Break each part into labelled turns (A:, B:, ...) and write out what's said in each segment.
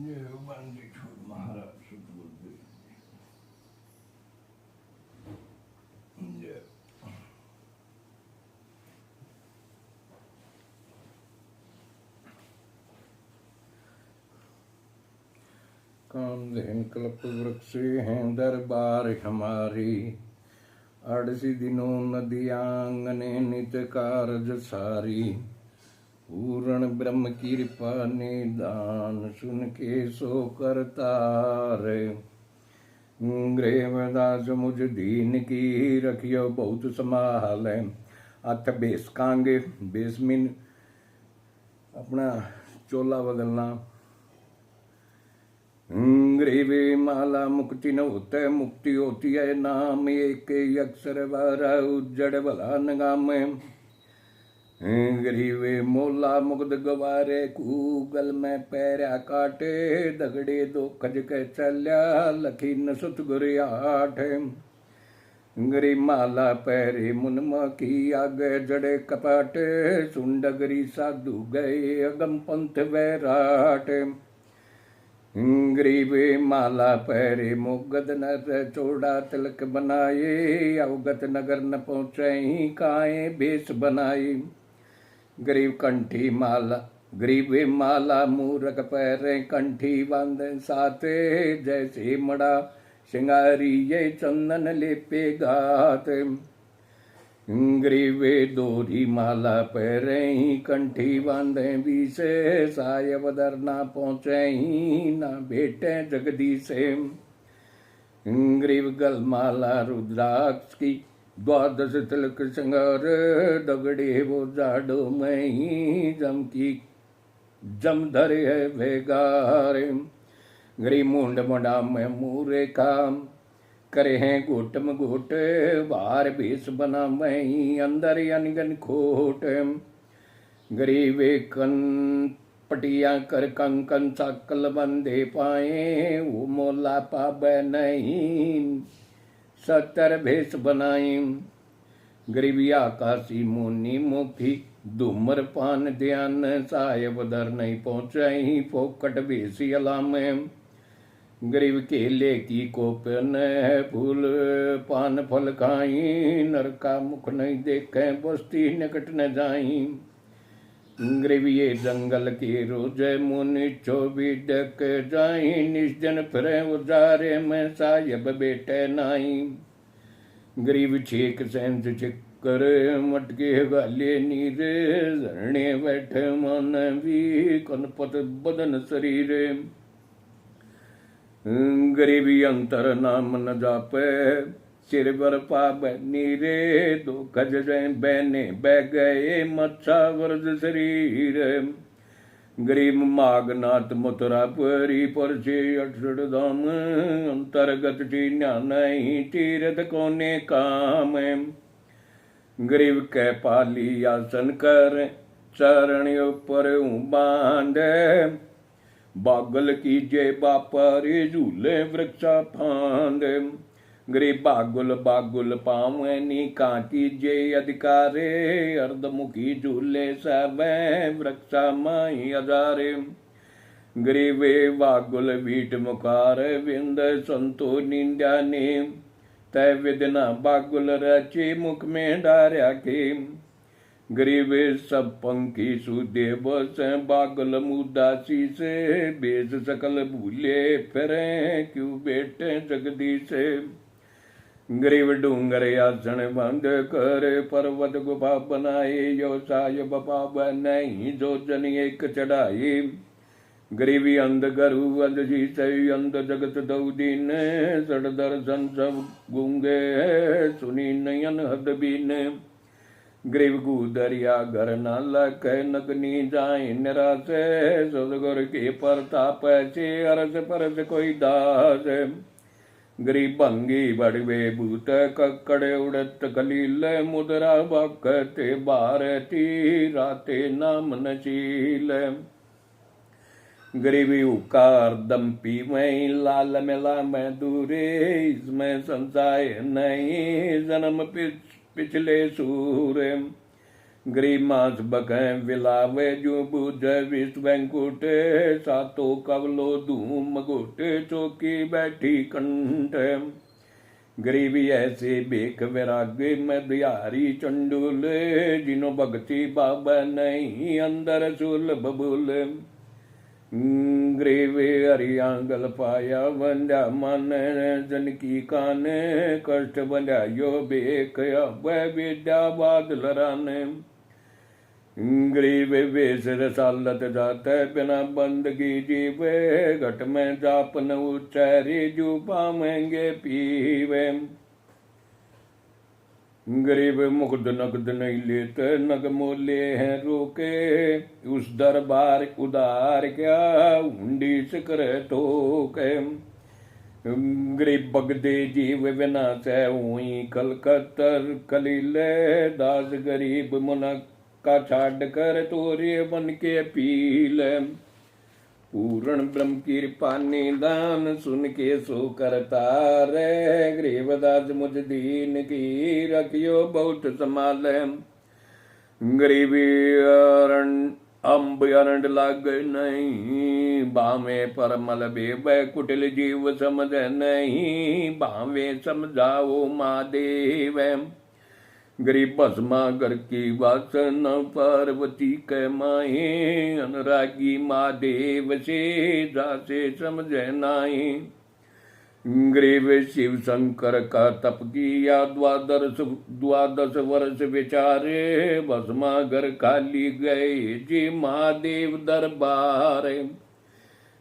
A: ये बांधी छोड़ महाराज सतगुरुदेव जय। कामधेन कल्प वृक्ष हैं दरबार हमारी, 80 दिनों नदियांगने नित कारज सारी। पूर्ण ब्रह्म की कृपा निदान सुन के सो करतार। ग्रेवदास मुझ दीन की रखियो बहुत संभाल। अथ बेस कांगे बेसमिन अपना चोला बदलना। ग्रीवे माला मुक्ति न होता है, मुक्ति होती है नाम एक अक्षर बारा उज्जड़ भला नगाम। गरीबे मोला मुग्ध गवारे कूगल में पैरा काटे। दगड़े दो खज के चल्या लखी न सुत गुरियाठ। गरी माला पैरे मुनमा की आगे जड़े कपाटे। सुंडगरी साधु गए अगम पंथ वैराट। गरीबे माला पैरे मुगद नर चोड़ा तिलक बनाए। अवगत नगर न पहुँचे काए भेष बनाए। गरीब कंठी माला गरीबे माला मूरख पैरे कंठी बांध साथे। जैसे मड़ा सिंगारी ये चंदन लेपे घात। गरीबे दोरी माला पैरे ही कंठी बांधे बीसे। सायब दर ना पहुँचे ही ना बेटे जगदीशे। गरीब गल माला रुद्राक्ष की 12 तिलक सिंगार। दगड़े वो जाडो में ही जम धरे है भेगारे। गरीब मुंड मुंडा में मूरे काम करे हैं घोटम घोट। बाहर भेष बना में ही अंदर अनगन खोट। गरीबे कन पटिया कर कंकन चाकल बंदे पाए। वो मोला पाबे नहीं 70 भेष बनाई। गरीबी आकाशी मुनि मुखी धूमर पान ध्यान। साहेब दर नहीं पहुँचाई फोकट भेषी अलाम। गरीब केले की कोपन है फूल पान फल खाई। नर का मुख नहीं देखे बस्ती निकट न जाई। गरीब ये जंगल के रोज मुनि चोबी डक जाई। निष्जन फिरे उजारे में साहेब बेटे नाई। गरीब छेक सेंस चिक्कर मटके गाले नीरे। झरने बैठे मन भी कनपत बदन शरीर। गरीबी अंतर नाम न जापे सिर पर पाप नीरे। 2 गज बहने बह गए मच्छा वर्ज शरीर। गरीब मागनाथ मथुरा परी पर से 68 धाम। अंतर्गत चीन्या नहीं तीर्थ कोने काम। गरीब के पाली आसन कर चरण ऊपर बांध। बागल कीजे बापारे झूले वृक्षा फांद। गरीब बागुल बागुल पावनी कांटी जे अधिकारे। अर्धमुखी झूले सब वृक्षा माई अजारे। गरीबे बागुल बीट मुखार विंद संतो निंदा ने। तय विदना बागुल रचे मुख में डार्या के। गरीबे सब पंखी सुदेव से बागल मुदासी से। बेस सकल भूले फिरे क्यों बेटे जगदीश। गरीब डूंगर आसन बंद कर पर्वत गुफा बनाए। यो साहेब बाबा नहीं जो जन एक चढ़ाई। गरीबी अंध गरु अंध जी सही अंध जगत दऊ दीन। सड़ दर्शन सब गूंगे सुनी नयन हद बीन। गरीब गुदरिया घर न लख नगनी जाए निराश। सदगुर के प्रताप से अरस परस कोई दास। गरीब भंगी बड़वे भूत कक्कड़ उड़त कलील। मुद्रा बखते भारती राते नाम नशील। गरीबी उकार दम्पी में लाल मेला में दूरे। इसमें संशय नहीं जन्म पिछले सूर। गरीब मांस बखें विलावे जो बुझ विश्व वैंकुट सातो कवलो धूम घोट चौकी बैठी कंठ गरीबी ऐसे बेख वैराग्य में बिहारी चंडूल जिनो भगति बाबा नहीं अंदर सुलभ बुल ग्रीवे हरियांगल पाया बंदा मन जन की कान कष्ट बंदा यो बेख विद्या बादल राने गरीब वेश रसालत जाते बिना बंदगी जीवे घट में जापन उच्चारी जू पामेंगे पीवे गरीब मुग्ध नगद नहीं लेते नग मोले हैं रोके उस दरबार उदार क्या हुंडी से करे तो के गरीब बगदे जीव विनाश है हुई कलकत्तर कलीले दास गरीब मुनक का छाड़ कर तोरे बन के पील पूर्ण ब्रह्म कृपा निदान सुन के सो करता रे गरीबदास मुझ दीन की रखियो बहुत संभाल गरीबी अम्ब अरंड लाग नहीं बामे परमल बेबे कुटिल जीव समझ नहीं बामे समझाओ महादेव गरीब भस्मा घर की वासना पार्वती के माए अनुरागी महादेव से जासे समझे नाए गरीब शिव शंकर का तप किया द्वादश वर्ष विचारे भस्मा घर खाली गए जी महादेव दरबार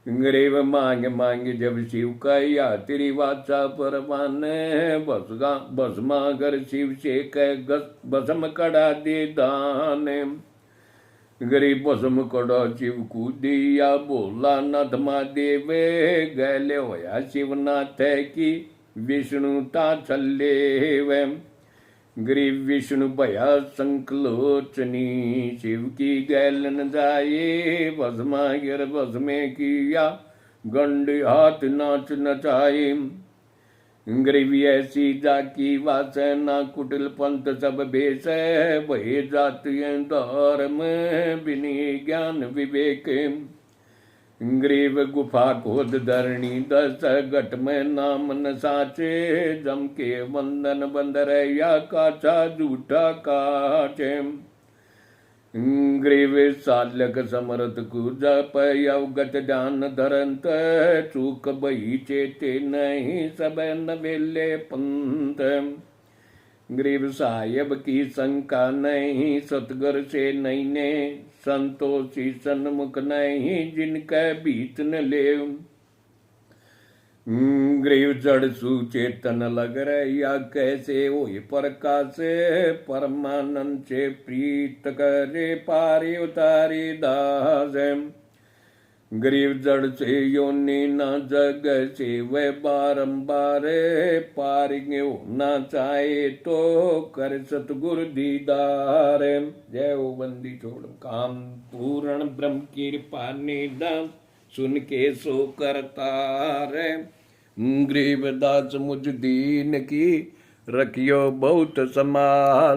A: गरीब मांग मांग जब शिव का या तेरी वाचा पर माने भस्मा कर शिव से कह भस्म कड़ा दे दान गरीब भस्म कड़ा शिव को दिया बोला नाथ महादेवे गैले होया शिवनाथ की विष्णु ता चले गरीब विष्णु भया संकलोचनी शिव की गैलन जाए भस्मा गिर भस्मे किया गंड हाथ नाच नचाए गरीब ऐसी जाकी वासना कुटिल पंथ सब भेष वही जाति धर्म बिनी ज्ञान विवेक गरीब गुफा खोद धरणी दस घट में नाम न साचे जम के बंधन बंदर या काचा झूठा काचे गरीब सालक समरथ को जप अवगत ध्यान धरंत चूक बही चेते नहीं सब न वेले पंथ गरीब साहेब की शंका नहीं सतगर से नहीं ने संतोषी सन्मुख नहीं जिनका बीत न ले गरीब जड़ सुचेतन लग रहा कैसे हो प्रकाश परमानंद से प्रीत करे पारे उतारे दास गरीब जड़ से योनि न जग से वह बारंबार पार होना चाहे तो कर सतगुरु दीदार जय ओ बंदी छोड़ काम पूर्ण ब्रह्म कृपा निदान सुन के सो करता रे गरीब दास मुझ दीन की रखियो बहुत संभाल